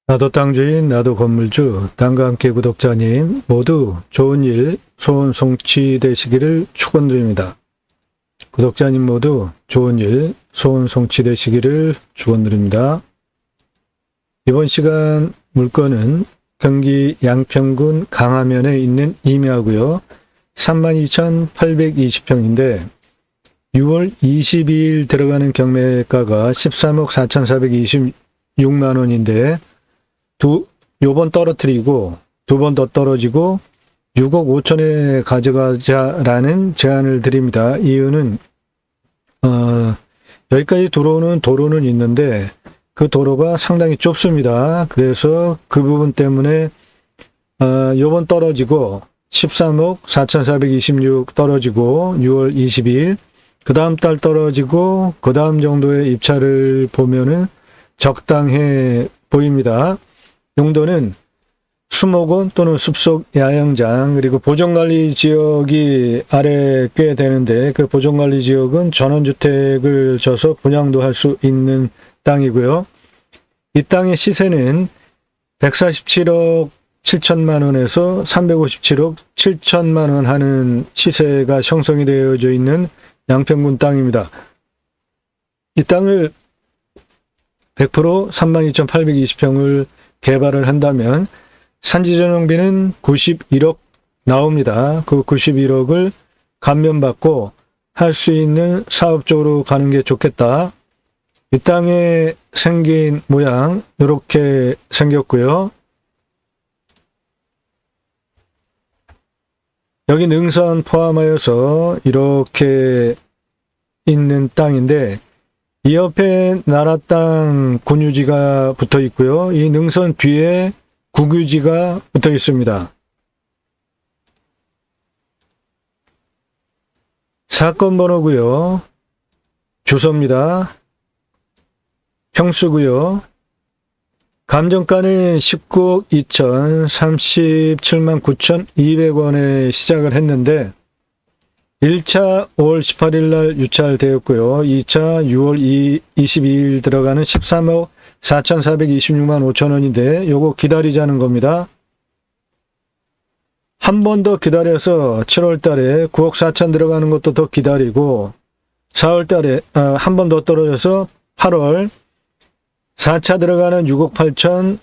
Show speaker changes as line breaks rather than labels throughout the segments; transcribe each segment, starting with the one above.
나도 땅주인, 나도 건물주, 땅과 함께 구독자님 모두 좋은 일, 소원 성취 되시기를 축원드립니다. 구독자님 모두 좋은 일, 소원 성취 되시기를 축원드립니다. 이번 시간 물건은 경기 양평군 강화면에 있는 임야고요. 32,820평인데 6월 22일 들어가는 경매가가 13억 4,426만 원인데 요번 떨어뜨리고 두 번 더 떨어지고 6억 5천에 가져가자라는 제안을 드립니다. 이유는 여기까지 들어오는 도로는 있는데 그 도로가 상당히 좁습니다. 그래서 그 부분 때문에 요번 떨어지고 13억 4,426 떨어지고 6월 22일 그 다음 달 떨어지고 그 다음 정도의 입찰을 보면은 적당해 보입니다. 용도는 수목원 또는 숲속 야영장 그리고 보존관리 지역이 아래 꽤 되는데 그 보존관리 지역은 전원주택을 져서 분양도 할 수 있는 땅이고요. 이 땅의 시세는 147억 7천만 원에서 357억 7천만 원 하는 시세가 형성이 되어져 있는 양평군 땅입니다. 이 땅을 100% 32,820평을 개발을 한다면 산지전용비는 91억 나옵니다. 그 91억을 감면받고 할 수 있는 사업 쪽으로 가는 게 좋겠다. 이 땅에 생긴 모양 이렇게 생겼고요. 여기 능선 포함하여서 이렇게 있는 땅인데 이 옆에 나라 땅 군유지가 붙어 있고요. 이 능선 뒤에 국유지가 붙어 있습니다. 사건 번호고요. 주소입니다. 평수고요. 감정가는 19억 2천 37만 9,200원에 시작을 했는데 1차 5월 18일 날 유찰되었고요. 2차 6월 22일 들어가는 13억 4,426만 5천 원인데 요거 기다리자는 겁니다. 한 번 더 기다려서 7월 달에 9억 4천 들어가는 것도 더 기다리고 4월 달에 한 번 더 떨어져서 8월 4차 들어가는 6억 8천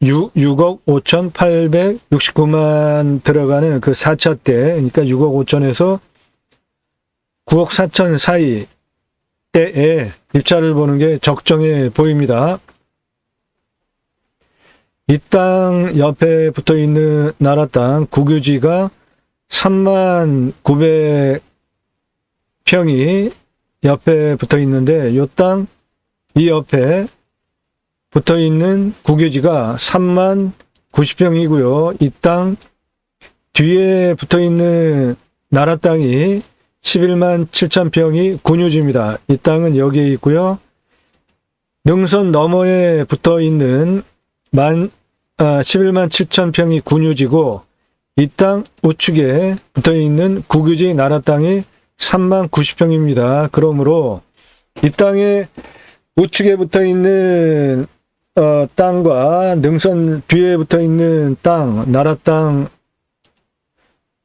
6억 5,869만 들어가는 그 4차 때, 그러니까 6억 5천에서 9억 4천 사이 때에 입찰을 보는 게 적정해 보입니다. 이 땅 옆에 붙어 있는 나라 땅 국유지가 3만 900평이 옆에 붙어 있는데 이 옆에 붙어 있는 국유지가 3만 90평이고요. 이 땅 뒤에 붙어 있는 나라 땅이 11만 7천 평이 군유지입니다. 이 땅은 여기에 있고요. 능선 너머에 붙어 있는 11만 7천 평이 군유지고 이 땅 우측에 붙어 있는 국유지 나라 땅이 3만 90평입니다. 그러므로 이 땅에 우측에 붙어 있는 땅과 능선 뒤에 붙어 있는 땅, 나라 땅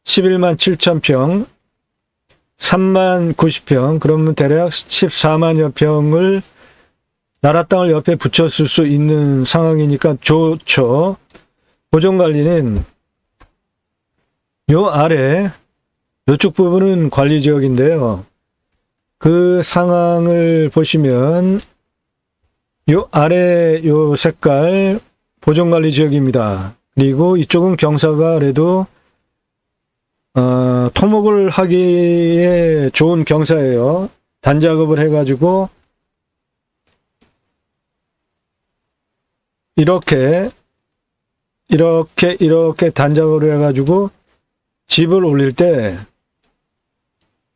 11만 7천 평, 3만 90평, 그러면 대략 14만여 평을 나라 땅을 옆에 붙였을 수 있는 상황이니까 좋죠. 보존관리는 요 아래, 요쪽 부분은 관리지역인데요. 그 상황을 보시면 요 아래 요 색깔 보존관리 지역입니다. 그리고 이쪽은 경사가 그래도 토목을 하기에 좋은 경사예요. 단작업을 해가지고 이렇게 단작업을 해가지고 집을 올릴 때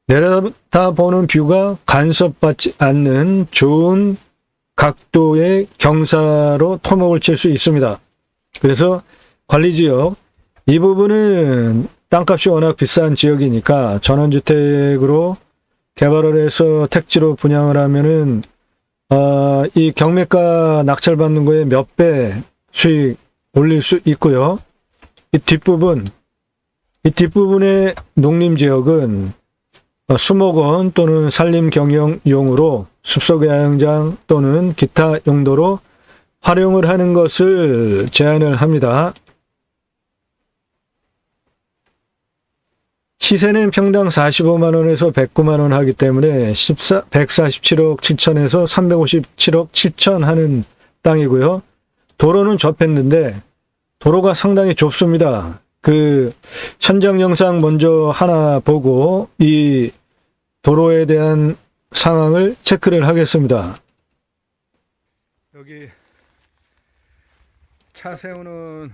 내려다보는 뷰가 간섭받지 않는 좋은 각도의 경사로 토목을 칠 수 있습니다. 그래서 관리지역 이 부분은 땅값이 워낙 비싼 지역이니까 전원주택으로 개발을 해서 택지로 분양을 하면은 이 경매가 낙찰받는 거에 몇 배 수익 올릴 수 있고요. 이 뒷부분의 농림지역은 수목원 또는 산림 경영용으로 숲속 야영장 또는 기타 용도로 활용을 하는 것을 제안을 합니다. 시세는 평당 45만 원에서 109만 원 하기 때문에 147억 7천에서 357억 7천 하는 땅이고요. 도로는 접했는데 도로가 상당히 좁습니다. 그 현장 영상 먼저 하나 보고 이 도로에 대한 상황을 체크를 하겠습니다. 여기 차 세우는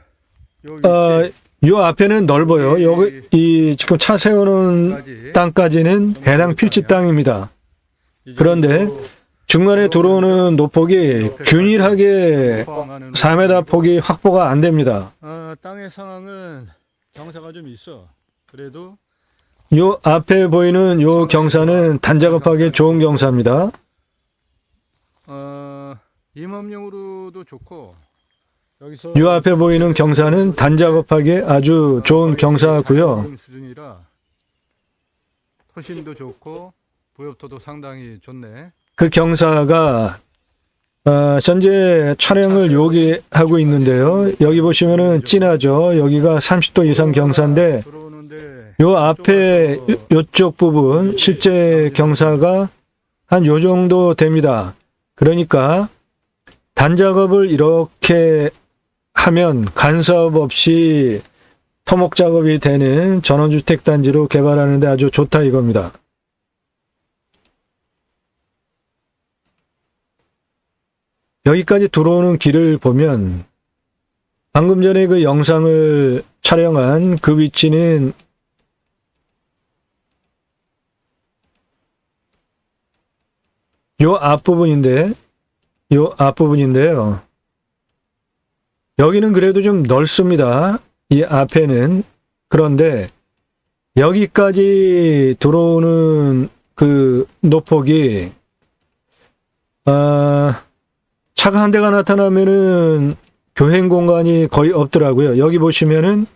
요 앞에는 넓어요. 여기 이 지금 차 세우는 땅까지는 해당 필지 땅입니다. 그런데 중간에 들어오는 노폭이 균일하게 4m 폭이 확보가 안 됩니다. 땅의 상황은 경사가 좀 있어. 그래도 요 앞에 보이는 요 경사는 단작업하기 좋은 경사입니다. 임업용으로도 좋고 요 앞에 보이는 경사는 단작업하기 아주 좋은 경사고요. 수준이라 토신도 좋고 부엽토도 상당히 좋네. 그 경사가 현재 촬영을 여기 하고 있는데요. 여기 보시면은 진하죠. 여기가 30도 이상 경사인데 요 앞에 요쪽 부분 실제 경사가 한 요 정도 됩니다. 그러니까 단작업을 이렇게 하면 간섭 없이 토목 작업이 되는 전원주택 단지로 개발하는 데 아주 좋다 이겁니다. 여기까지 들어오는 길을 보면 방금 전에 그 영상을 촬영한 그 위치는 요 앞부분인데요. 여기는 그래도 좀 넓습니다. 이 앞에는. 그런데 여기까지 들어오는 그 노폭이 차가 한 대가 나타나면은 교행 공간이 거의 없더라고요. 여기 보시면은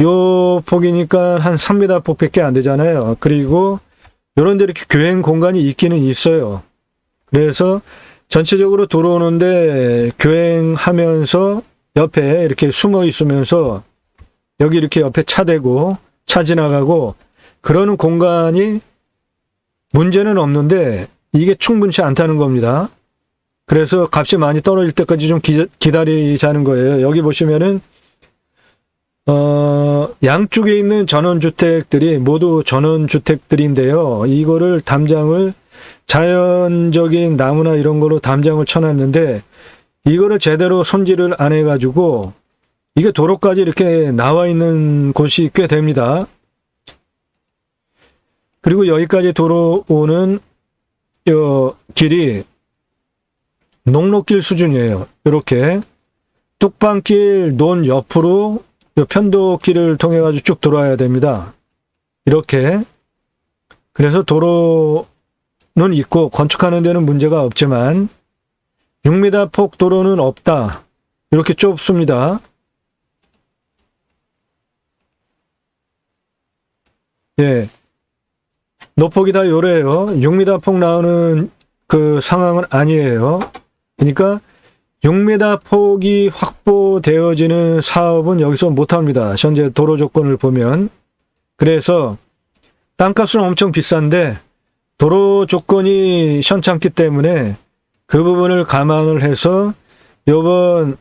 요 폭이니까 한 3m 폭밖에 안 되잖아요. 그리고 요런 데 이렇게 교행 공간이 있기는 있어요. 그래서 전체적으로 들어오는데 교행하면서 옆에 이렇게 숨어 있으면서 여기 이렇게 옆에 차 대고 차 지나가고 그러는 공간이 문제는 없는데 이게 충분치 않다는 겁니다. 그래서 값이 많이 떨어질 때까지 좀 기다리자는 거예요. 여기 보시면은 양쪽에 있는 전원주택들이 모두 전원주택들인데요. 이거를 담장을 자연적인 나무나 이런 거로 담장을 쳐놨는데 이거를 제대로 손질을 안 해가지고 이게 도로까지 이렇게 나와 있는 곳이 꽤 됩니다. 그리고 여기까지 들어오는 요 길이 농로길 수준이에요. 이렇게 뚝방길 논 옆으로 요 편도길을 통해 가지고 쭉 들어와야 됩니다. 이렇게. 그래서 도로는 있고 건축하는 데는 문제가 없지만 6m 폭 도로는 없다. 이렇게 좁습니다. 예. 노폭이 다 요래요. 6m 폭 나오는 그 상황은 아니에요. 그러니까 6m 폭이 확보되어지는 사업은 여기서 못합니다. 현재 도로 조건을 보면. 그래서 땅값은 엄청 비싼데 도로 조건이 현찮기 때문에 그 부분을 감안을 해서 요번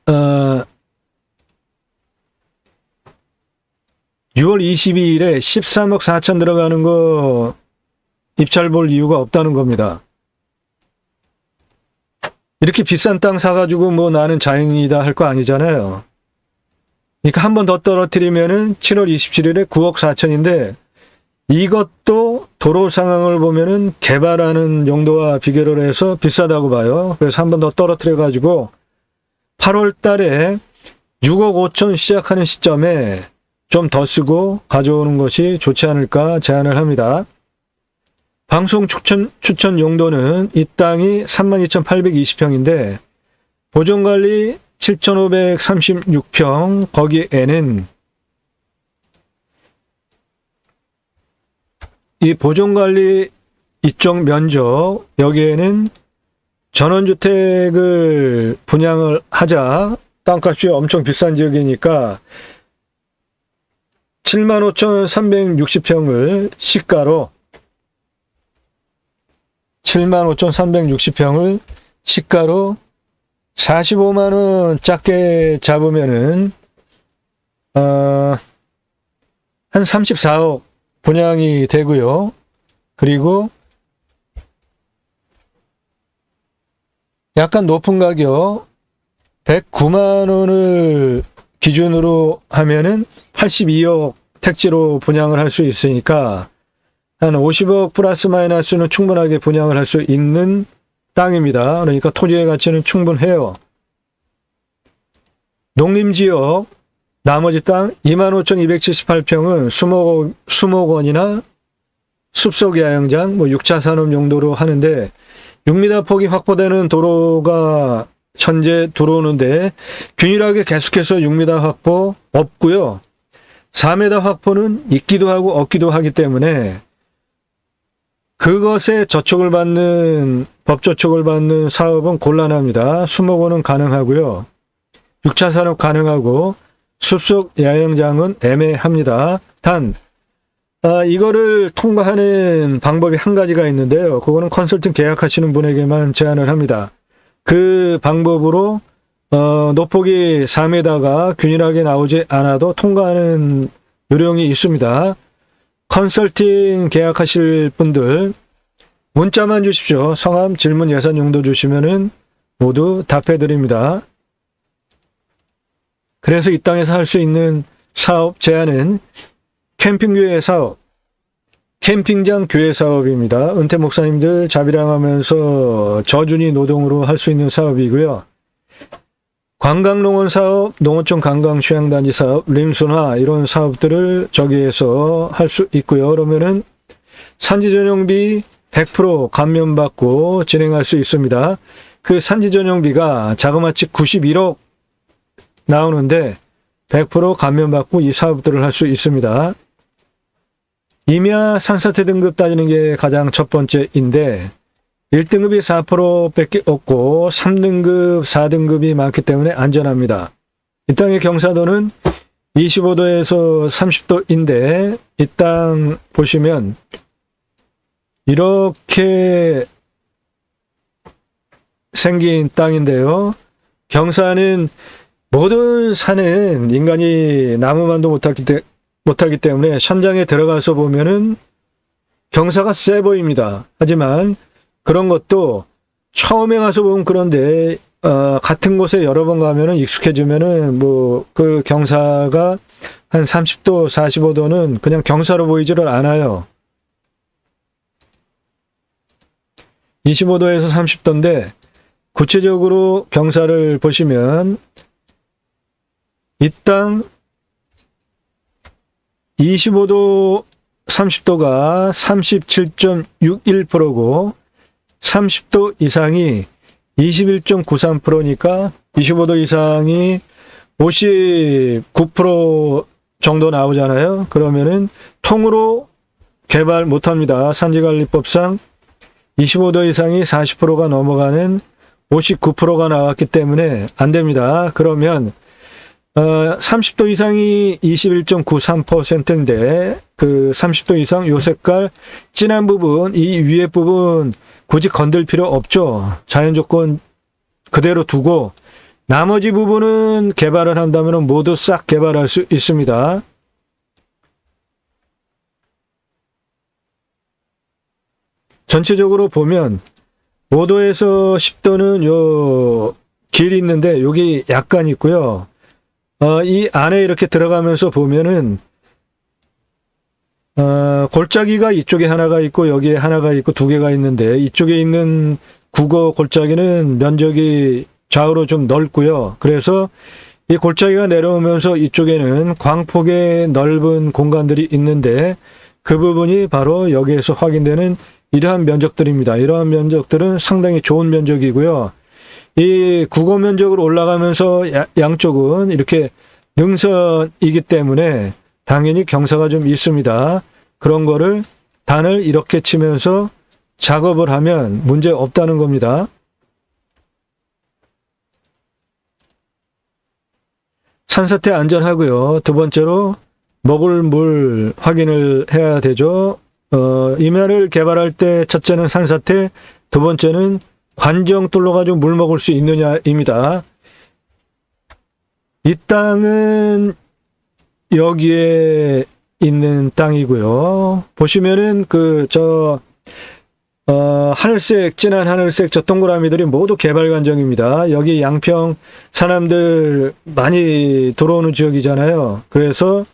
6월 22일에 13억 4천 들어가는 거 입찰 볼 이유가 없다는 겁니다. 이렇게 비싼 땅 사가지고 뭐 나는 자연이다 할 거 아니잖아요. 그러니까 한 번 더 떨어뜨리면은 7월 27일에 9억 4천인데 이것도 도로 상황을 보면은 개발하는 용도와 비교를 해서 비싸다고 봐요. 그래서 한 번 더 떨어뜨려 가지고 8월 달에 6억 5천 시작하는 시점에 좀 더 쓰고 가져오는 것이 좋지 않을까 제안을 합니다. 방송 추천 용도는 이 땅이 32,820평인데 보존관리 7,536평, 거기에는 이 보존관리 이쪽 면적, 여기에는 전원주택을 분양을 하자. 땅값이 엄청 비싼 지역이니까 75,360평을 시가로 75,360평을 시가로 45만원 작게 잡으면은 한 34억 분양이 되고요. 그리고 약간 높은 가격 109만원을 기준으로 하면은 82억 택지로 분양을 할 수 있으니까 한 50억 플러스 마이너스는 충분하게 분양을 할 수 있는 땅입니다. 그러니까 토지의 가치는 충분해요. 농림지역 나머지 땅 25,278평은 수목원이나 숲속 야영장, 6차 산업 용도로 하는데 6m 폭이 확보되는 도로가 현재 들어오는데 균일하게 계속해서 6m 확보 없고요. 4m 확보는 있기도 하고 없기도 하기 때문에 그것에 법 저촉을 받는 사업은 곤란합니다. 수목원은 가능하고요. 6차 산업 가능하고 숲속 야영장은 애매합니다. 단 이거를 통과하는 방법이 한 가지가 있는데요. 그거는 컨설팅 계약하시는 분에게만 제안을 합니다. 그 방법으로 노폭이 4m가 균일하게 나오지 않아도 통과하는 요령이 있습니다. 컨설팅 계약하실 분들 문자만 주십시오. 성함, 질문, 예산 용도 주시면은 모두 답해드립니다. 그래서 이 땅에서 할 수 있는 사업 제안은 캠핑교회 사업, 캠핑장 교회 사업입니다. 은퇴 목사님들 자비랑하면서 저준위 노동으로 할 수 있는 사업이고요. 관광농원 사업, 농어촌 관광휴양단지 사업, 림순화 이런 사업들을 저기에서 할 수 있고요. 그러면은 산지전용비 100% 감면받고 진행할 수 있습니다. 그 산지전용비가 자그마치 91억 나오는데 100% 감면받고 이 사업들을 할 수 있습니다. 임야 산사태 등급 따지는 게 가장 첫 번째인데 1등급이 4%밖에 없고 3등급, 4등급이 많기 때문에 안전합니다. 이 땅의 경사도는 25도에서 30도인데 이 땅 보시면 이렇게 생긴 땅인데요. 경사는 모든 산은 인간이 나무만도 못하기 때문에 현장에 들어가서 보면은 경사가 세 보입니다. 하지만 그런 것도 처음에 가서 보면 그런데 같은 곳에 여러 번 가면은 익숙해지면은 그 경사가 한 30도, 45도는 그냥 경사로 보이지를 않아요. 25도에서 30도인데 구체적으로 경사를 보시면 이 땅 25도, 30도가 37.61%고 30도 이상이 21.93%니까 25도 이상이 59% 정도 나오잖아요. 그러면은 통으로 개발 못합니다. 산지관리법상 25도 이상이 40%가 넘어가는 59%가 나왔기 때문에 안 됩니다. 그러면 30도 이상이 21.93%인데 그 30도 이상 요 색깔 진한 부분, 이 위에 부분 굳이 건들 필요 없죠. 자연조건 그대로 두고 나머지 부분은 개발을 한다면 모두 싹 개발할 수 있습니다. 전체적으로 보면 5도에서 10도는 요 길이 있는데 여기 약간 있고요. 이 안에 이렇게 들어가면서 보면은 골짜기가 이쪽에 하나가 있고 여기에 하나가 있고 두 개가 있는데 이쪽에 있는 국어 골짜기는 면적이 좌우로 좀 넓고요. 그래서 이 골짜기가 내려오면서 이쪽에는 광폭의 넓은 공간들이 있는데 그 부분이 바로 여기에서 확인되는 이러한 면적들입니다. 이러한 면적들은 상당히 좋은 면적이고요. 이 국어 면적으로 올라가면서 양쪽은 이렇게 능선이기 때문에 당연히 경사가 좀 있습니다. 그런 거를 단을 이렇게 치면서 작업을 하면 문제 없다는 겁니다. 산사태 안전하고요. 두 번째로 먹을 물 확인을 해야 되죠. 임야를 개발할 때 첫째는 산사태, 두 번째는 관정 뚫어가지고 물 먹을 수 있느냐입니다. 이 땅은 여기에 있는 땅이고요. 보시면은 하늘색, 진한 하늘색 저 동그라미들이 모두 개발 관정입니다. 여기 양평 사람들 많이 들어오는 지역이잖아요. 그래서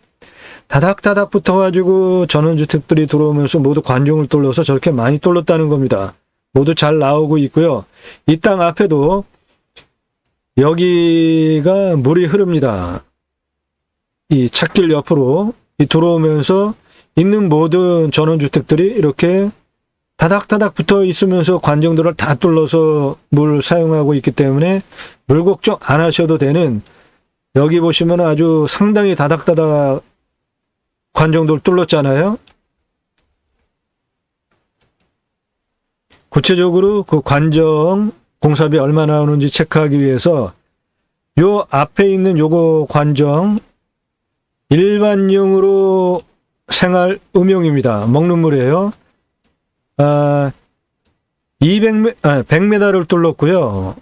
다닥다닥 붙어가지고 전원주택들이 들어오면서 모두 관중을 뚫어서 저렇게 많이 뚫었다는 겁니다. 모두 잘 나오고 있고요. 이 땅 앞에도 여기가 물이 흐릅니다. 이 찻길 옆으로 들어오면서 있는 모든 전원주택들이 이렇게 다닥다닥 붙어 있으면서 관정들을 다 뚫어서 물 사용하고 있기 때문에 물 걱정 안 하셔도 되는, 여기 보시면 아주 상당히 다닥다닥 관정들 뚫었잖아요. 구체적으로 그 관정 공사비 얼마 나오는지 체크하기 위해서 요 앞에 있는 요거 관정 일반용으로 생활 음용입니다. 먹는 물이에요. 100m를 뚫었고요.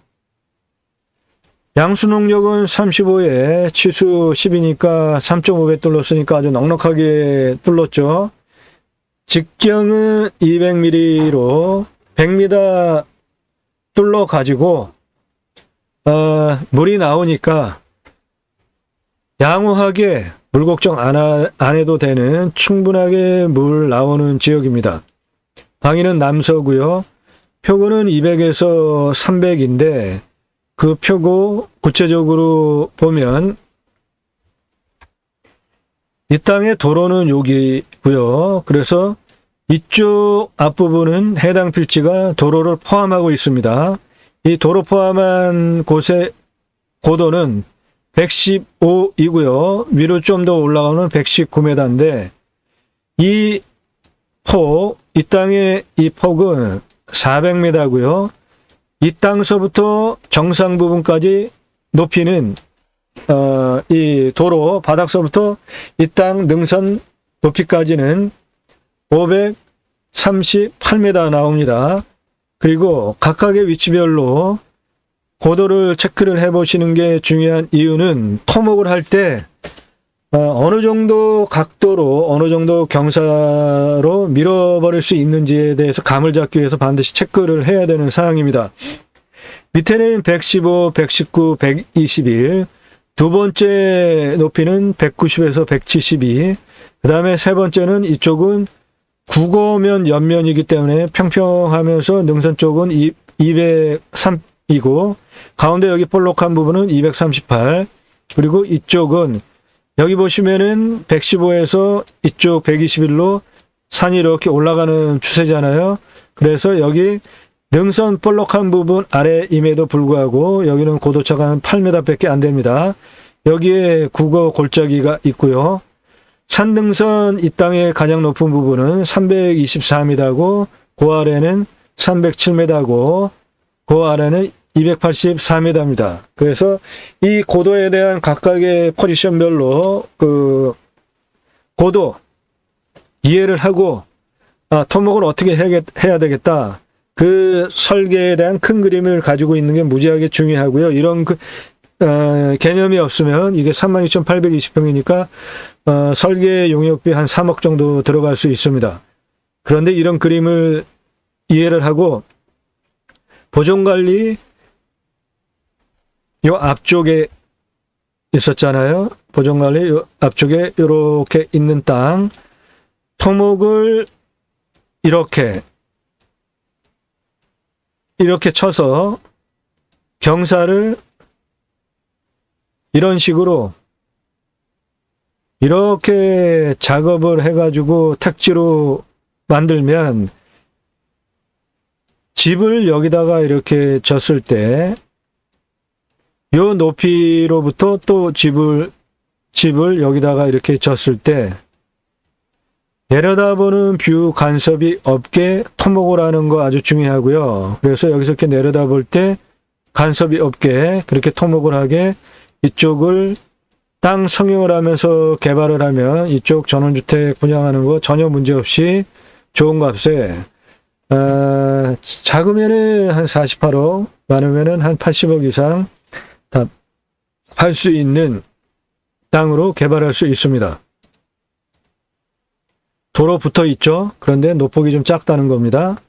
양수농력은 35에 치수 10이니까 3.5배 뚫었으니까 아주 넉넉하게 뚫었죠. 직경은 200mm로 100m 뚫러 가지고 물이 나오니까 양호하게 물 걱정 안 해도 되는 충분하게 물 나오는 지역입니다. 방위는 남서고요. 표고는 200에서 300인데 그 표고 구체적으로 보면 이 땅의 도로는 여기고요. 그래서 이쪽 앞부분은 해당 필지가 도로를 포함하고 있습니다. 이 도로 포함한 곳의 고도는 115이고요. 위로 좀 더 올라가면 119m인데 이 땅의 이 폭은 400m고요. 이 땅서부터 정상 부분까지 높이는 이 도로 바닥서부터 이 땅 능선 높이까지는 538m 나옵니다. 그리고 각각의 위치별로 고도를 체크를 해보시는 게 중요한 이유는 토목을 할 때 어느 정도 각도로 어느 정도 경사로 밀어버릴 수 있는지에 대해서 감을 잡기 위해서 반드시 체크를 해야 되는 사항입니다. 밑에는 115, 119, 121, 두 번째 높이는 190에서 172, 그 다음에 세 번째는 이쪽은 국어면 옆면이기 때문에 평평하면서 능선 쪽은 203이고 가운데 여기 볼록한 부분은 238, 그리고 이쪽은 여기 보시면은 115에서 이쪽 121로 산이 이렇게 올라가는 추세잖아요. 그래서 여기 능선 볼록한 부분 아래임에도 불구하고 여기는 고도차가 한 8m밖에 안 됩니다. 여기에 국어 골짜기가 있고요. 산능선 이 땅의 가장 높은 부분은 324m고 그 아래는 307m고 그 아래는 284m입니다. 그래서 이 고도에 대한 각각의 포지션별로 그 고도 이해를 하고 토목을 어떻게 해야 되겠다. 그 설계에 대한 큰 그림을 가지고 있는 게 무지하게 중요하고요. 이런 개념이 없으면 이게 32,820평이니까 설계 용역비 한 3억 정도 들어갈 수 있습니다. 그런데 이런 그림을 이해를 하고 보존관리 요 앞쪽에 있었잖아요. 보존관리 요 앞쪽에 이렇게 있는 땅 토목을 이렇게 쳐서 경사를 이런 식으로 이렇게 작업을 해가지고 택지로 만들면 집을 여기다가 이렇게 졌을 때, 요 높이로부터 또 집을 여기다가 이렇게 졌을 때, 내려다보는 뷰 간섭이 없게 토목을 하는 거 아주 중요하고요. 그래서 여기서 이렇게 내려다볼 때 간섭이 없게 그렇게 토목을 하게 이쪽을 땅 성형을 하면서 개발을 하면 이쪽 전원주택 분양하는 거 전혀 문제없이 좋은 값에 작으면은 한 48억, 많으면은 한 80억 이상 다 팔 수 있는 땅으로 개발할 수 있습니다. 도로 붙어 있죠. 그런데 노폭이 좀 작다는 겁니다.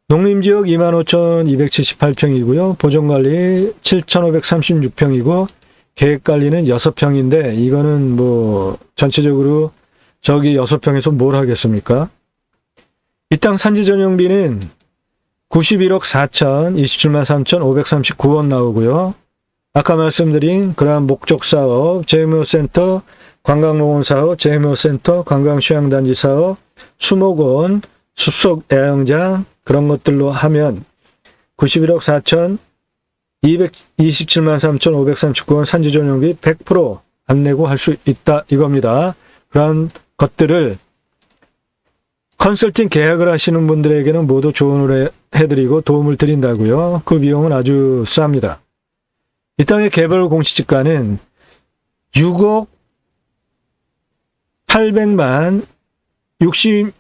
농림지역 25,278평이고요. 보존관리 7,536평이고 계획관리는 6평인데 이거는 뭐 전체적으로 저기 6평에서 뭘 하겠습니까? 이 땅 산지전용비는 91억 4천 27만 3,539원 나오고요. 아까 말씀드린 그러한 목적사업, 재무센터, 관광농원사업, 재무센터, 관광휴양단지 사업, 수목원, 숲속 야영장 그런 것들로 하면 91억 4천 227만 3,539원 산지전용비 100% 안 내고 할 수 있다 이겁니다. 그런 것들을 컨설팅 계약을 하시는 분들에게는 모두 조언을 해드리고 도움을 드린다고요. 그 비용은 아주 쌉니다. 이 땅의 개발 공시지가는 6억 800만 66만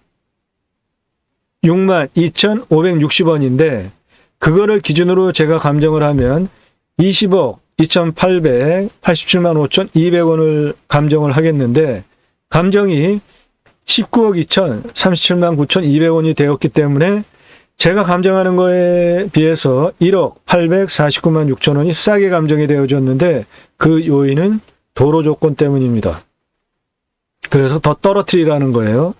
2,560원인데 그거를 기준으로 제가 감정을 하면 20억 2,887만 5,200원을 감정을 하겠는데 감정이 19억 2천 37만 9,200원이 되었기 때문에 제가 감정하는 거에 비해서 1억 849만 6천 원이 싸게 감정이 되어졌는데 그 요인은 도로 조건 때문입니다. 그래서 더 떨어뜨리라는 거예요.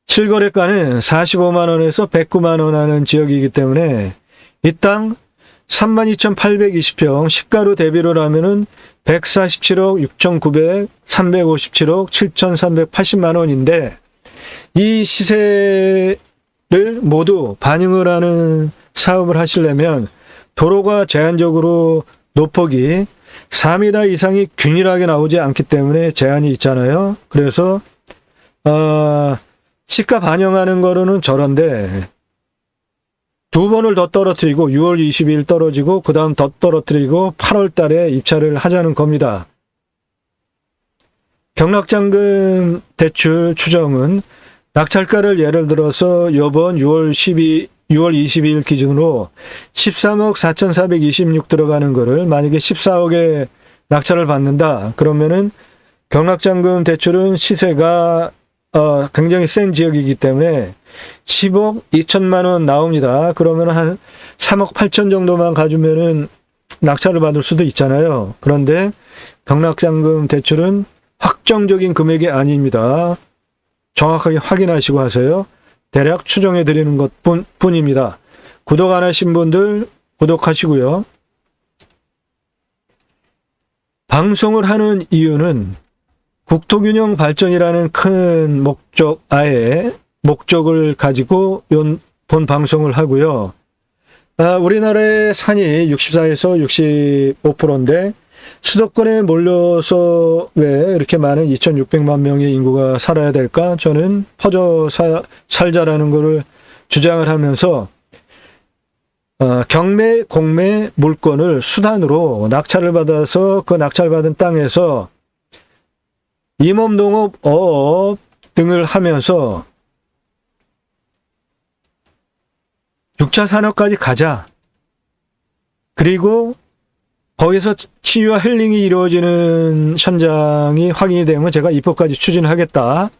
실거래가는 45만 원에서 109만 원 하는 지역이기 때문에 이 땅 32,820평 시가로 대비를 하면은 147억 6,900, 357억 7,380만 원인데 이 시세를 모두 반영을 하는 사업을 하시려면 도로가 제한적으로 노폭이 4m 이상이 균일하게 나오지 않기 때문에 제한이 있잖아요. 그래서 시가 반영하는 거로는 저런데 두 번을 더 떨어뜨리고 6월 22일 떨어지고 그 다음 더 떨어뜨리고 8월 달에 입찰을 하자는 겁니다. 경락잔금 대출 추정은 낙찰가를 예를 들어서 이번 6월 22일 기준으로 13억 4,426 들어가는 거를 만약에 14억에 낙찰을 받는다. 그러면은 경락잔금 대출은 시세가 굉장히 센 지역이기 때문에 10억 2천만 원 나옵니다. 그러면 한 3억 8천 정도만 가지면은 낙찰을 받을 수도 있잖아요. 그런데 경락잔금 대출은 확정적인 금액이 아닙니다. 정확하게 확인하시고 하세요. 대략 추정해 드리는 것 뿐입니다. 구독 안 하신 분들 구독하시고요. 방송을 하는 이유는 국토균형 발전이라는 큰 목적을 가지고 본 방송을 하고요. 우리나라의 산이 64에서 65%인데 수도권에 몰려서 왜 이렇게 많은 2,600만 명의 인구가 살아야 될까? 저는 퍼져 살자라는 것을 주장을 하면서 경매, 공매 물건을 수단으로 낙찰을 받아서 그 낙찰받은 땅에서 임업농업, 어업 등을 하면서 6차 산업까지 가자. 그리고 거기서 치유와 힐링이 이루어지는 현장이 확인이 되면 제가 입법까지 추진하겠다.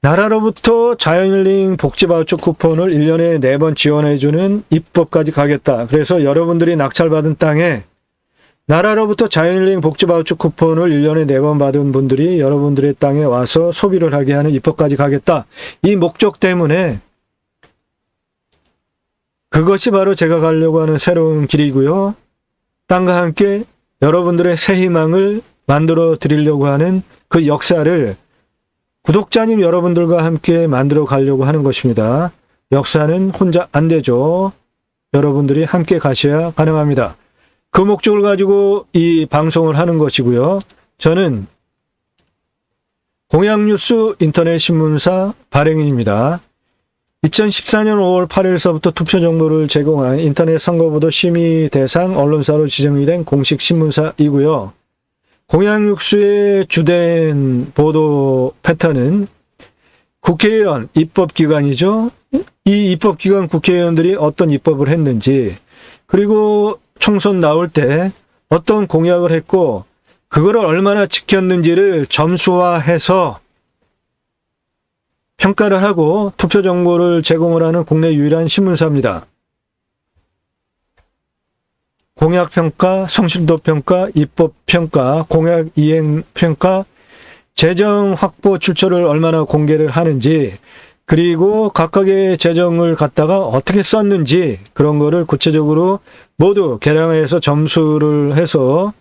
나라로부터 자연힐링 복지바우처 쿠폰을 1년에 4번 지원해주는 입법까지 가겠다. 그래서 여러분들이 낙찰받은 땅에 나라로부터 자연힐링 복지바우처 쿠폰을 1년에 4번 받은 분들이 여러분들의 땅에 와서 소비를 하게 하는 입법까지 가겠다. 이 목적 때문에 그것이 바로 제가 가려고 하는 새로운 길이고요. 땅과 함께 여러분들의 새 희망을 만들어 드리려고 하는 그 역사를 구독자님 여러분들과 함께 만들어 가려고 하는 것입니다. 역사는 혼자 안 되죠. 여러분들이 함께 가셔야 가능합니다. 그 목적을 가지고 이 방송을 하는 것이고요. 저는 공약뉴스 인터넷신문사 발행인입니다. 2014년 5월 8일서부터 투표 정보를 제공한 인터넷 선거보도 심의 대상 언론사로 지정이 된 공식 신문사이고요. 공약뉴스의 주된 보도 패턴은 국회의원 입법기관이죠. 이 입법기관 국회의원들이 어떤 입법을 했는지, 그리고 총선 나올 때 어떤 공약을 했고 그거를 얼마나 지켰는지를 점수화해서 평가를 하고 투표 정보를 제공을 하는 국내 유일한 신문사입니다. 공약평가, 성실도평가, 입법평가, 공약 이행평가, 재정 확보 출처를 얼마나 공개를 하는지, 그리고 각각의 재정을 갖다가 어떻게 썼는지 그런 거를 구체적으로 모두 계량해서 점수를 해서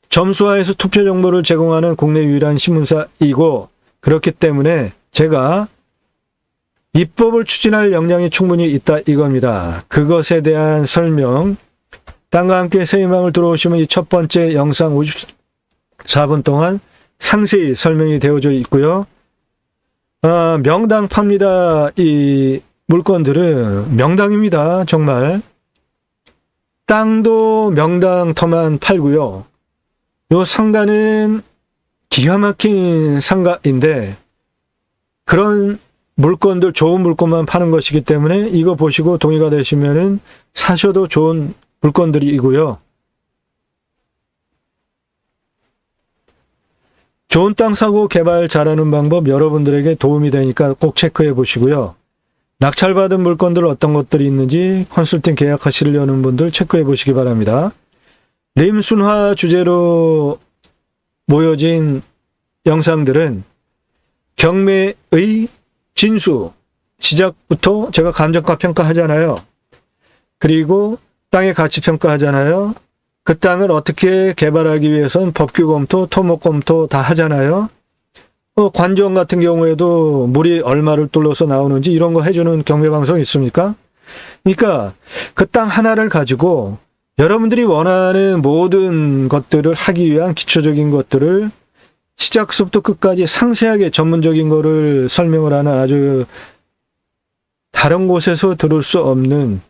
점수화해서 투표 정보를 제공하는 국내 유일한 신문사이고, 그렇기 때문에 제가 입법을 추진할 역량이 충분히 있다 이겁니다. 그것에 대한 설명, 땅과 함께 새 희망을 들어오시면 이 첫 번째 영상 54분 동안 상세히 설명이 되어져 있고요. 명당 팝니다. 이 물건들은 명당입니다. 정말. 땅도 명당 터만 팔고요. 요 상가는 기가 막힌 상가인데 그런 물건들, 좋은 물건만 파는 것이기 때문에 이거 보시고 동의가 되시면은 사셔도 좋은 물건들이고요. 좋은 땅 사고 개발 잘하는 방법 여러분들에게 도움이 되니까 꼭 체크해 보시고요. 낙찰받은 물건들 어떤 것들이 있는지 컨설팅 계약하시려는 분들 체크해 보시기 바랍니다. 림순화 주제로 모여진 영상들은 경매의 진수, 시작부터 제가 감정가 평가하잖아요. 그리고 땅의 가치 평가하잖아요. 그 땅을 어떻게 개발하기 위해서는 법규 검토, 토목 검토 다 하잖아요. 관정 같은 경우에도 물이 얼마를 뚫러서 나오는지 이런 거 해주는 경매방송 있습니까? 그러니까 그 땅 하나를 가지고 여러분들이 원하는 모든 것들을 하기 위한 기초적인 것들을 시작부터 끝까지 상세하게 전문적인 거를 설명을 하는 아주 다른 곳에서 들을 수 없는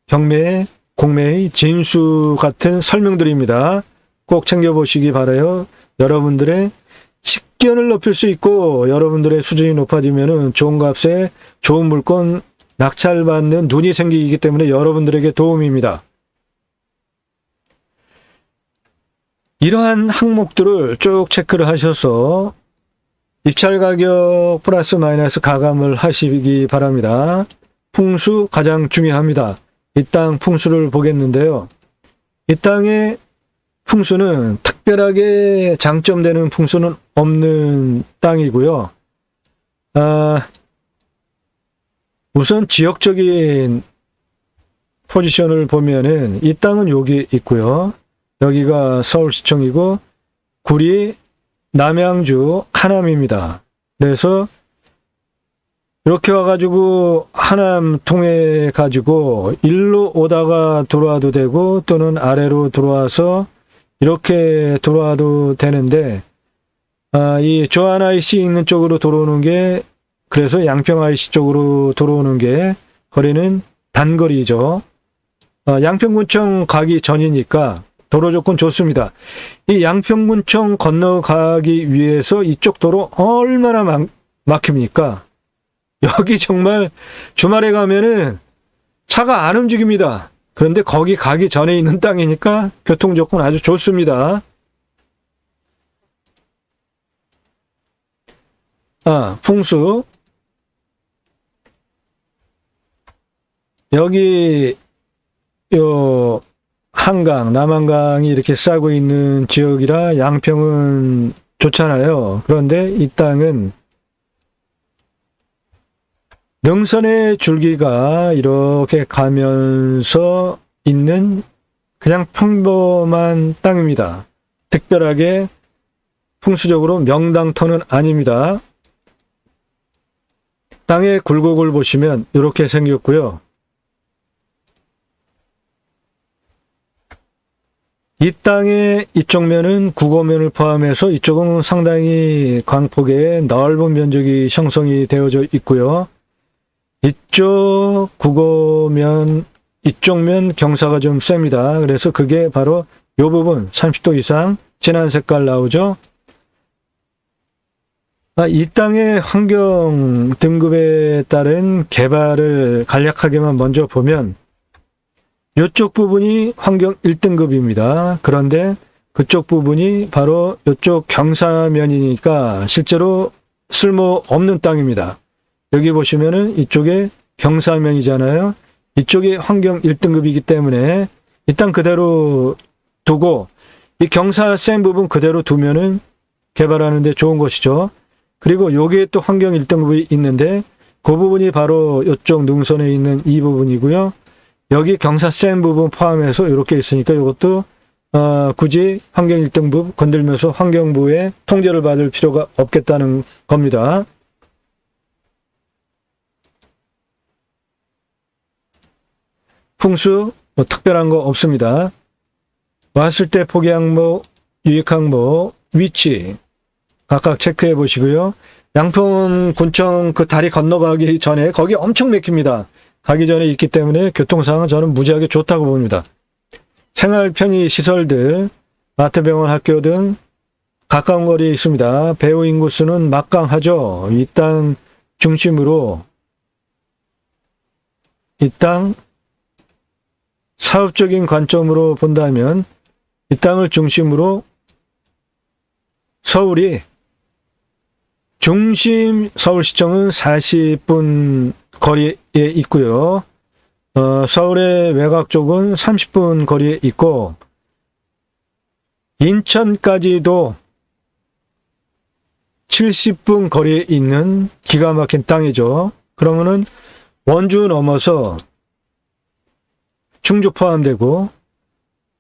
경매의 공매의 진수 같은 설명들입니다. 꼭 챙겨보시기 바라요. 여러분들의 식견을 높일 수 있고 여러분들의 수준이 높아지면 좋은 값에 좋은 물건 낙찰받는 눈이 생기기 때문에 여러분들에게 도움입니다. 이러한 항목들을 쭉 체크를 하셔서 입찰 가격 플러스 마이너스 가감을 하시기 바랍니다. 풍수 가장 중요합니다. 이 땅 풍수를 보겠는데요. 이 땅의 풍수는 특별하게 장점되는 풍수는 없는 땅이고요. 우선 지역적인 포지션을 보면은 이 땅은 여기 있고요. 여기가 서울시청이고 구리 남양주 하남입니다. 그래서 이렇게 와가지고 하남 통해 가지고 일로 오다가 들어와도 되고 또는 아래로 들어와서 이렇게 들어와도 되는데 이 조안 IC 있는 쪽으로 들어오는 게, 그래서 양평 IC 쪽으로 들어오는 게 거리는 단거리죠. 양평군청 가기 전이니까 도로 조건 좋습니다. 이 양평군청 건너가기 위해서 이쪽 도로 얼마나 막힙니까? 여기 정말 주말에 가면은 차가 안 움직입니다. 그런데 거기 가기 전에 있는 땅이니까 교통 조건 아주 좋습니다. 풍수. 여기 요 한강, 남한강이 이렇게 싸고 있는 지역이라 양평은 좋잖아요. 그런데 이 땅은 능선의 줄기가 이렇게 가면서 있는 그냥 평범한 땅입니다. 특별하게 풍수적으로 명당터는 아닙니다. 땅의 굴곡을 보시면 이렇게 생겼고요. 이 땅의 이쪽 면은 구고면을 포함해서 이쪽은 상당히 광폭의 넓은 면적이 형성이 되어져 있고요. 이쪽 구고면, 이쪽 면 경사가 좀 셉니다. 그래서 그게 바로 이 부분 30도 이상 진한 색깔 나오죠. 이 땅의 환경 등급에 따른 개발을 간략하게만 먼저 보면 이쪽 부분이 환경 1등급입니다. 그런데 그쪽 부분이 바로 이쪽 경사면이니까 실제로 쓸모없는 땅입니다. 여기 보시면은 이쪽에 경사면이잖아요. 이쪽이 환경 1등급이기 때문에 이 땅 그대로 두고 이 경사 센 부분 그대로 두면은 개발하는 데 좋은 것이죠. 그리고 여기에 또 환경 1등급이 있는데 그 부분이 바로 이쪽 능선에 있는 이 부분이고요. 여기 경사 센 부분 포함해서 이렇게 있으니까 이것도 굳이 환경 1등급 건들면서 환경부의 통제를 받을 필요가 없겠다는 겁니다. 풍수 뭐 특별한 거 없습니다. 왔을 때 포기 항목, 유익 항목, 위치 각각 체크해 보시고요. 양평 군청 그 다리 건너가기 전에 거기 엄청 막힙니다. 가기 전에 있기 때문에 교통상은 저는 무지하게 좋다고 봅니다. 생활 편의 시설들, 마트, 병원, 학교 등 가까운 거리에 있습니다. 배후 인구수는 막강하죠. 이 땅 중심으로 이 땅 사업적인 관점으로 본다면 이 땅을 중심으로 서울이 중심 서울시청은 40분 거리에 있고요. 서울의 외곽 쪽은 30분 거리에 있고 인천까지도 70분 거리에 있는 기가 막힌 땅이죠. 그러면은 원주 넘어서 충주 포함되고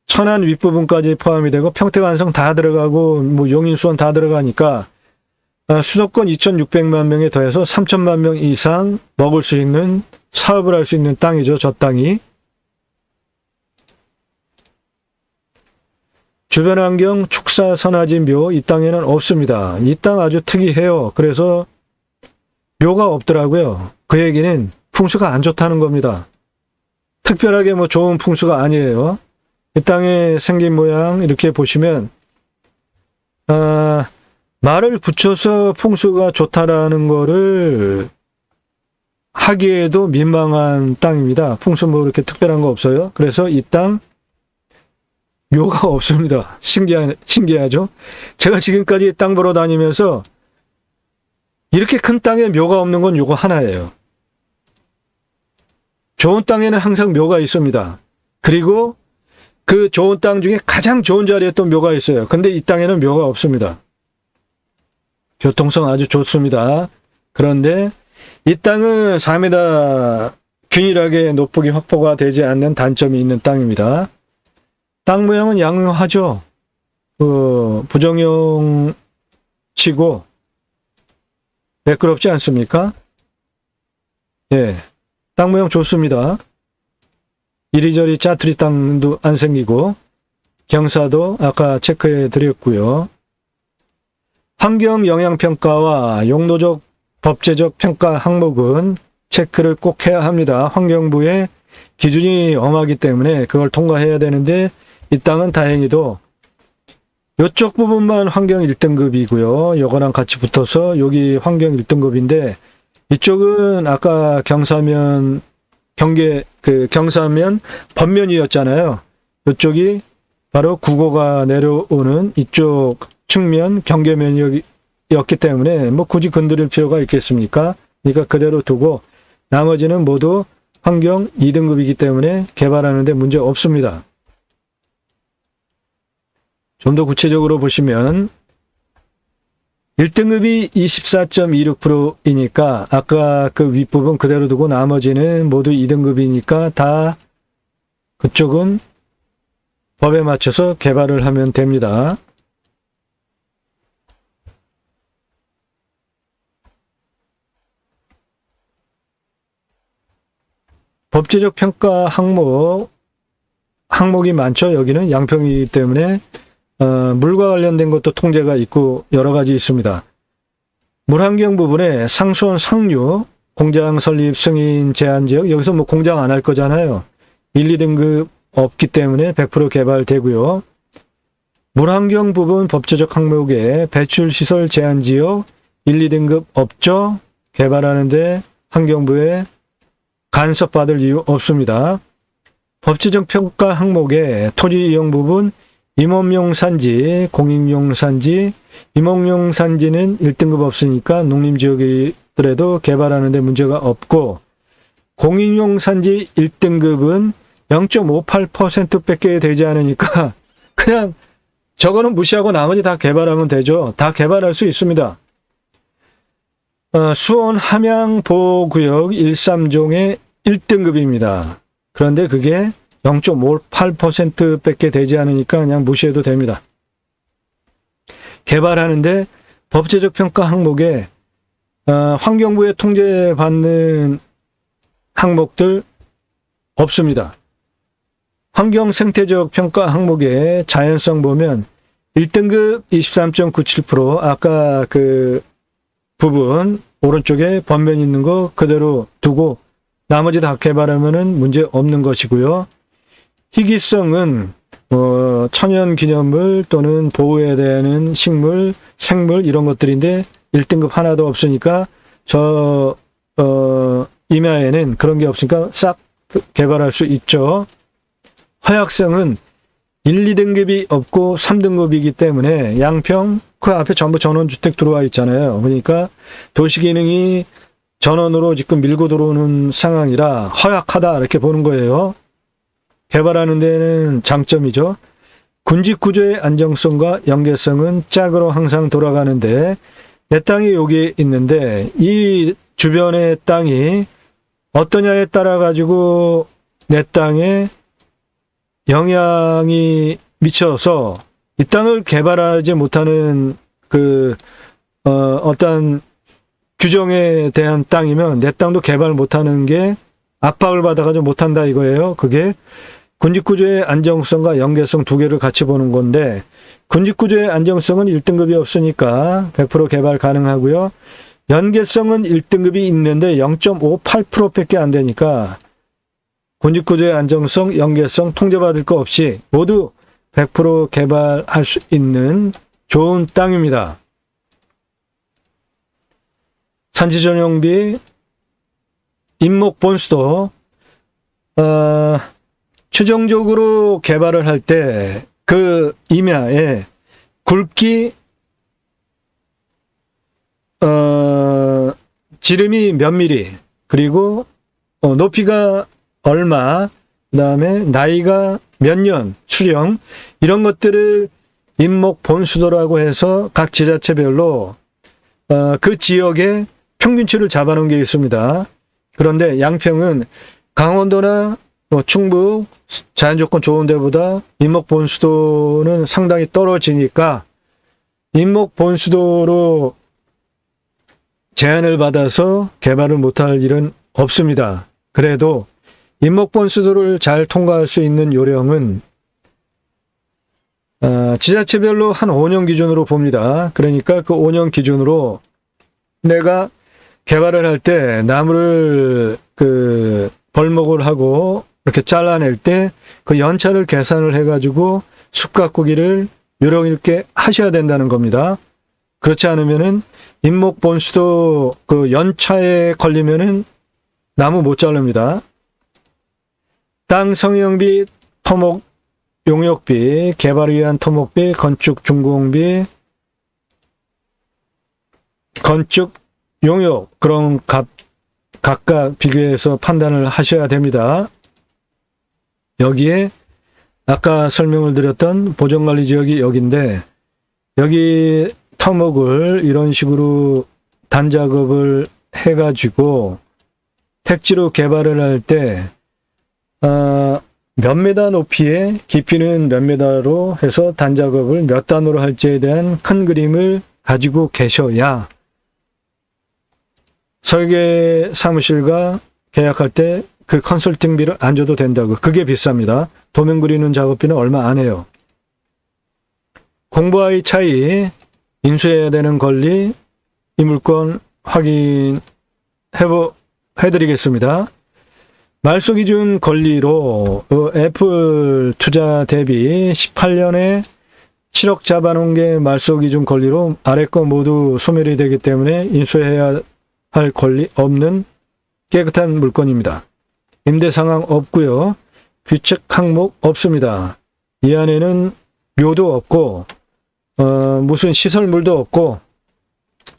천안 윗부분까지 포함이 되고 평택 안성 다 들어가고 뭐 용인 수원 다 들어가니까 수도권 2,600만 명에 더해서 3천만 명 이상 먹을 수 있는 사업을 할 수 있는 땅이죠. 저 땅이. 주변 환경 축사 선화지 묘 이 땅에는 없습니다. 이 땅 아주 특이해요. 그래서 묘가 없더라고요. 그 얘기는 풍수가 안 좋다는 겁니다. 특별하게 뭐 좋은 풍수가 아니에요. 이 땅의 생긴 모양 이렇게 보시면 말을 붙여서 풍수가 좋다라는 거를 하기에도 민망한 땅입니다. 풍수 뭐 이렇게 특별한 거 없어요. 그래서 이 땅 묘가 없습니다. 신기하죠? 제가 지금까지 땅 보러 다니면서 이렇게 큰 땅에 묘가 없는 건 요거 하나예요. 좋은 땅에는 항상 묘가 있습니다. 그리고 그 좋은 땅 중에 가장 좋은 자리에 또 묘가 있어요. 근데 이 땅에는 묘가 없습니다. 교통성 아주 좋습니다. 그런데 이 땅은 4m 균일하게 높이 확보가 되지 않는 단점이 있는 땅입니다. 땅 모양은 양호하죠. 부정형 치고 매끄럽지 않습니까? 예, 땅 모양 좋습니다. 이리저리 짜투리 땅도 안 생기고 경사도 아까 체크해 드렸고요. 환경영향평가와 용도적 법제적 평가 항목은 체크를 꼭 해야 합니다. 환경부의 기준이 엄하기 때문에 그걸 통과해야 되는데 이 땅은 다행히도 이쪽 부분만 환경 1등급이고요. 요거랑 같이 붙어서 여기 환경 1등급인데 이쪽은 아까 경사면 경사면 번면이었잖아요. 이쪽이 바로 구고가 내려오는 이쪽 측면 경계면이었기 때문에 뭐 굳이 건드릴 필요가 있겠습니까? 그러니까 그대로 두고 나머지는 모두 환경 2등급이기 때문에 개발하는 데 문제 없습니다. 좀 더 구체적으로 보시면 1등급이 24.26%이니까 아까 그 윗부분 그대로 두고 나머지는 모두 2등급이니까 다 그쪽은 법에 맞춰서 개발을 하면 됩니다. 법제적 평가 항목이 많죠. 여기는 양평이기 때문에 물과 관련된 것도 통제가 있고 여러 가지 있습니다. 물환경 부분에 상수원 상류 공장 설립 승인 제한 지역, 여기서 뭐 공장 안 할 거잖아요. 1, 2등급 없기 때문에 100% 개발되고요. 물환경 부분 법제적 항목에 배출시설 제한 지역 1, 2등급 없죠. 개발하는데 환경부에 간섭받을 이유 없습니다. 법제적 평가 항목에 토지 이용 부분 임업용 산지, 공익용 산지, 임업용 산지는 1등급 없으니까 농림지역이더라도 개발하는데 문제가 없고, 공익용 산지 1등급은 0.58%밖에 되지 않으니까 그냥 저거는 무시하고 나머지 다 개발하면 되죠. 다 개발할 수 있습니다. 수원 함양보호구역 1, 3종의 1등급입니다. 그런데 그게 0.58%밖에 되지 않으니까 그냥 무시해도 됩니다. 개발하는데 법제적 평가 항목에 환경부의 통제받는 항목들 없습니다. 환경생태적 평가 항목에 자연성 보면 1등급 23.97%, 아까 그 부분 오른쪽에 번면 있는 거 그대로 두고 나머지 다 개발하면은 문제 없는 것이고요. 희귀성은 천연기념물 또는 보호해야 되는 식물, 생물 이런 것들인데 1등급 하나도 없으니까 임야에는 그런 게 없으니까 싹 개발할 수 있죠. 허약성은 1, 2등급이 없고 3등급이기 때문에 양평 그 앞에 전부 전원주택 들어와 있잖아요. 그러니까 도시기능이 전원으로 지금 밀고 들어오는 상황이라 허약하다 이렇게 보는 거예요. 개발하는 데는 장점이죠. 군집구조의 안정성과 연계성은 짝으로 항상 돌아가는데 내 땅이 여기에 있는데 이 주변의 땅이 어떠냐에 따라 가지고 내 땅에 영향이 미쳐서 이 땅을 개발하지 못하는 어떤 규정에 대한 땅이면 내 땅도 개발 못하는 게 압박을 받아가지고 못한다 이거예요. 그게 군집구조의 안정성과 연계성 두 개를 같이 보는 건데 군집구조의 안정성은 1등급이 없으니까 100% 개발 가능하고요. 연계성은 1등급이 있는데 0.58%밖에 안 되니까 군집구조의 안정성, 연계성 통제받을 거 없이 모두 100% 개발할 수 있는 좋은 땅입니다. 산지 전용비, 임목 본수도 최종적으로 개발을 할 때 그 임야에 굵기 지름이 몇 미리 그리고 높이가 얼마 그 다음에 나이가 몇 년 수령 이런 것들을 임목 본수도라고 해서 각 지자체별로 그 지역의 평균치를 잡아놓은 게 있습니다. 그런데 양평은 강원도나 충북 자연조건 좋은 데보다 임목 본수도는 상당히 떨어지니까 임목 본수도로 제한을 받아서 개발을 못할 일은 없습니다. 그래도 임목 본수도를 잘 통과할 수 있는 요령은 지자체별로 한 5년 기준으로 봅니다. 그러니까 그 5년 기준으로 내가 개발을 할 때 나무를 벌목을 하고 이렇게 잘라낼 때 그 연차를 계산을 해가지고 숲 가꾸기를 요령 있게 하셔야 된다는 겁니다. 그렇지 않으면은 임목 본수도 그 연차에 걸리면은 나무 못 자릅니다. 땅 성형비, 토목 용역비, 개발을 위한 토목비, 건축 준공비, 건축 용역 그런 각각 비교해서 판단을 하셔야 됩니다. 여기에 아까 설명을 드렸던 보존관리지역이 여기인데 여기 토목을 이런 식으로 단작업을 해가지고 택지로 개발을 할 때 몇 메다 높이에 깊이는 몇 메다로 해서 단작업을 몇 단으로 할지에 대한 큰 그림을 가지고 계셔야 설계 사무실과 계약할 때 그 컨설팅비를 안 줘도 된다고. 그게 비쌉니다. 도면 그리는 작업비는 얼마 안 해요. 공부와의 차이, 인수해야 되는 권리, 이 물건 해드리겠습니다. 말소 기준 권리로 애플 투자 대비 18년에 7억 잡아놓은 게 말소 기준 권리로 아래 거 모두 소멸이 되기 때문에 인수해야 할 권리 없는 깨끗한 물건입니다. 임대 상황 없고요. 규칙 항목 없습니다. 이 안에는 묘도 없고 무슨 시설물도 없고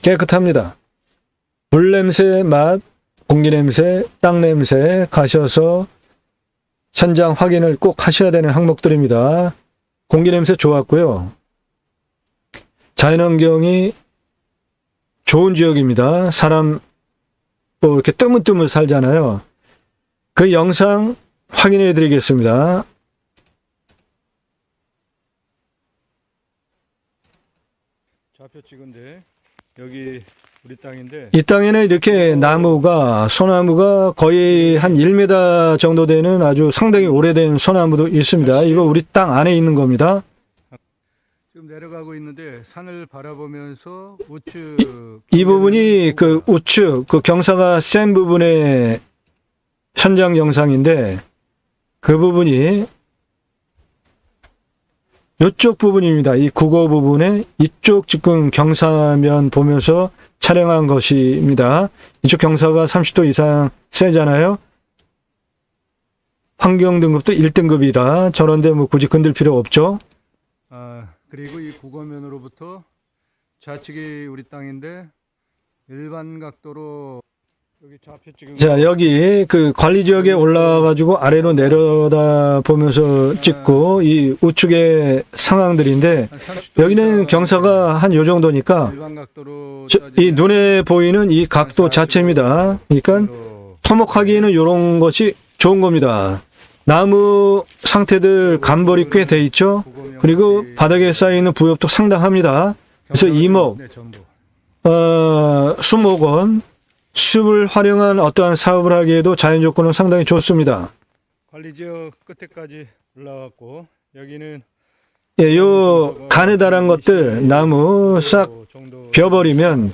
깨끗합니다. 물 냄새, 맛, 공기 냄새, 땅 냄새 가셔서 현장 확인을 꼭 하셔야 되는 항목들입니다. 공기 냄새 좋았고요. 자연환경이 좋은 지역입니다. 사람 뭐 이렇게 뜨문뜨문 살잖아요. 그 영상 확인해 드리겠습니다.
좌표 찍은데 여기 우리 땅인데
이 땅에는 이렇게 나무가 소나무가 거의 한 1m 정도 되는 아주 상당히 오래된 소나무도 있습니다. 이거 우리 땅 안에 있는 겁니다.
지금 내려가고 있는데 산을 바라보면서 우측
이 부분이 그 우측 그 경사가 센 부분의 현장 영상인데 그 부분이 이쪽 부분입니다. 이 국어 부분에 이쪽 지금 경사면 보면서 촬영한 것입니다. 이쪽 경사가 30도 이상 세잖아요. 환경 등급도 1등급이라 저런데 뭐 굳이 건들 필요 없죠.
그리고 이 국어면으로부터 좌측이 우리 땅인데 일반 각도로 여기 좌표 찍은
자, 여기 그 관리 지역에 올라가지고 아래로 내려다 보면서 찍고 이 우측의 상황들인데 여기는 경사가 한 요 정도니까
일반 각도로
이 눈에 보이는 이 각도 자체입니다. 그러니까 토목하기에는 이런 것이 좋은 겁니다. 나무 상태들 간벌이 꽤 돼 있죠. 그리고 바닥에 쌓여있는 부엽도 상당합니다. 그래서 이목, 수목원, 숲을 활용한 어떠한 사업을 하기에도 자연 조건은 상당히 좋습니다.
관리지역 끝에까지 올라왔고 여기는
예, 요 가느다란 것들 나무 싹 벼버리면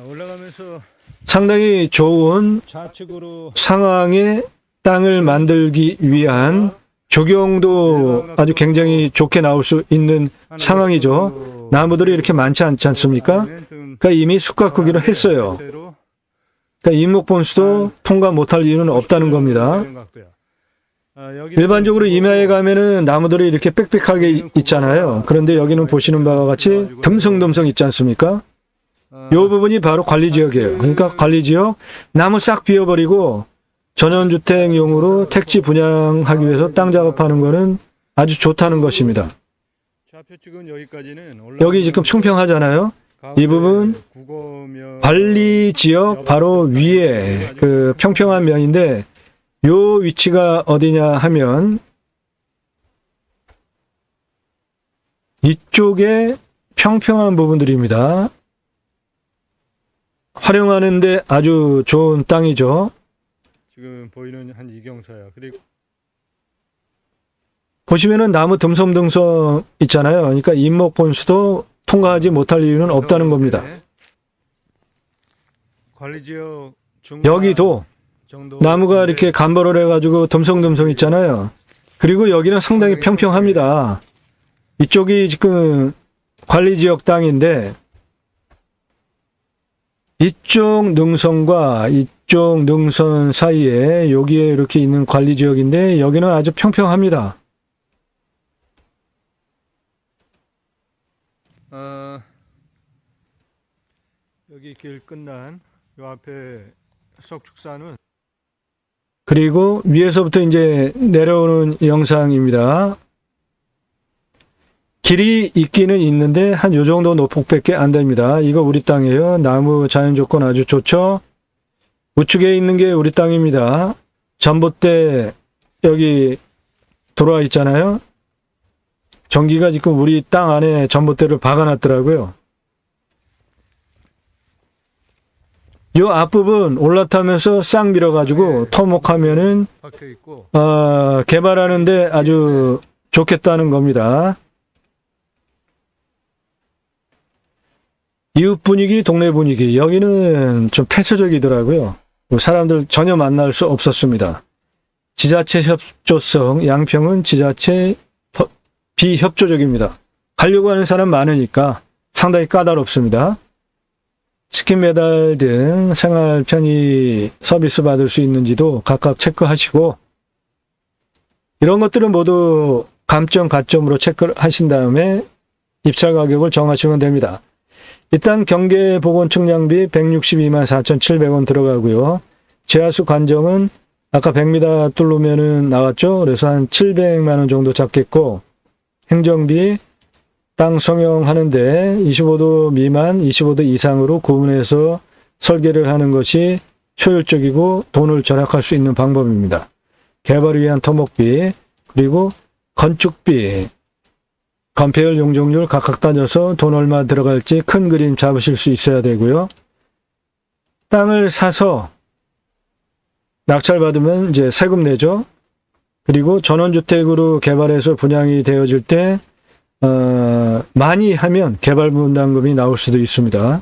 올라가면서
상당히 좋은
좌측으로
상황의 땅을 만들기 위한 조경도 아주 굉장히 좋게 나올 수 있는 상황이죠. 나무들이 이렇게 많지 않지 않습니까? 그러니까 이미 숲가꾸기를 했어요. 그러니까 임목본수도 통과 못할 이유는 없다는 겁니다. 일반적으로 임야에 가면은 나무들이 이렇게 빽빽하게 있잖아요. 그런데 여기는 보시는 바와 같이 듬성듬성 있지 않습니까? 이 부분이 바로 관리지역이에요. 그러니까 관리지역 나무 싹 비워버리고 전원주택용으로 택지 분양하기 위해서 땅 작업하는 거는 아주 좋다는 것입니다. 여기 지금 평평하잖아요. 이 부분 관리지역 바로 위에 그 평평한 면인데 요 위치가 어디냐 하면 이쪽에 평평한 부분들입니다. 활용하는데 아주 좋은 땅이죠.
지금 보이는 한 이경사야. 그리고
보시면은 나무 듬성듬성 있잖아요. 그러니까 임목본수도 통과하지 못할 이유는 없다는 겁니다.
관리지역
여기도 나무가 이렇게 간벌을 해가지고 듬성듬성 있잖아요. 그리고 여기는 상당히 평평합니다. 이쪽이 지금 관리지역 땅인데 이쪽 능선과 이쪽 능선 사이에 여기에 이렇게 있는 관리지역인데 여기는 아주 평평합니다.
여기 길 끝난 요 앞에 석축산은
그리고 위에서부터 이제 내려오는 영상입니다. 길이 있기는 있는데 한 요 정도 높이밖에 안 됩니다. 이거 우리 땅이에요. 나무 자연 조건 아주 좋죠. 우측에 있는 게 우리 땅입니다. 전봇대 여기 들어와 있잖아요. 전기가 지금 우리 땅 안에 전봇대를 박아놨더라고요. 요 앞부분 올라타면서 싹 밀어가지고
네.
토목하면은
박혀 있고
개발하는데 아주 좋겠다는 겁니다. 이웃 분위기, 동네 분위기 여기는 좀 폐쇄적이더라고요. 사람들 전혀 만날 수 없었습니다. 지자체 협조성, 양평은 지자체 비협조적입니다. 가려고 하는 사람 많으니까 상당히 까다롭습니다. 치킨 배달 등 생활 편의 서비스 받을 수 있는지도 각각 체크하시고 이런 것들은 모두 감점, 가점으로 체크를 하신 다음에 입찰 가격을 정하시면 됩니다. 일단 경계보건측량비 162만 4,700원 들어가고요. 지하수 관정은 아까 100m 뚫으면은 나왔죠. 그래서 한 700만 원 정도 잡겠고 행정비 땅 성형하는데 25도 미만, 25도 이상으로 구분해서 설계를 하는 것이 효율적이고 돈을 절약할 수 있는 방법입니다. 개발을 위한 토목비, 그리고 건축비, 건폐율, 용적률 각각 따져서 돈 얼마 들어갈지 큰 그림 잡으실 수 있어야 되고요. 땅을 사서 낙찰받으면 이제 세금 내죠. 그리고 전원주택으로 개발해서 분양이 되어질 때 많이 하면 개발분담금이 나올 수도 있습니다.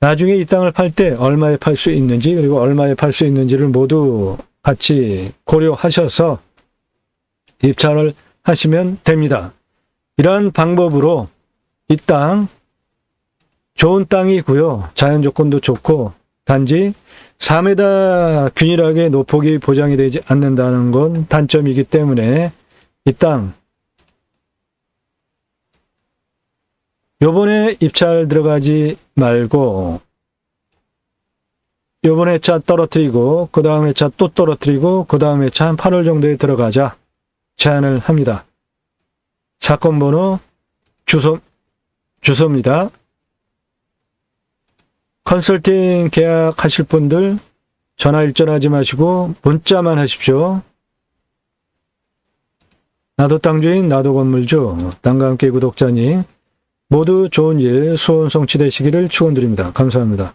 나중에 이 땅을 팔 때 얼마에 팔 수 있는지 그리고 얼마에 팔 수 있는지를 모두 같이 고려하셔서 입찰을 하시면 됩니다. 이러한 방법으로 이 땅 좋은 땅이고요. 자연 조건도 좋고 단지 4m 균일하게 노폭이 보장이 되지 않는다는 건 단점이기 때문에 이 땅 요번에 입찰 들어가지 말고 요번 회차 떨어뜨리고 그 다음 회차 또 떨어뜨리고 그 다음 회차 한 8월 정도에 들어가자 제안을 합니다. 사건 번호 주소입니다. 컨설팅 계약하실 분들 전화 일전하지 마시고 문자만 하십시오. 나도 땅주인, 나도 건물주, 땅과 함께 구독자님 모두 좋은 일, 소원 성취되시기를 축원드립니다. 감사합니다.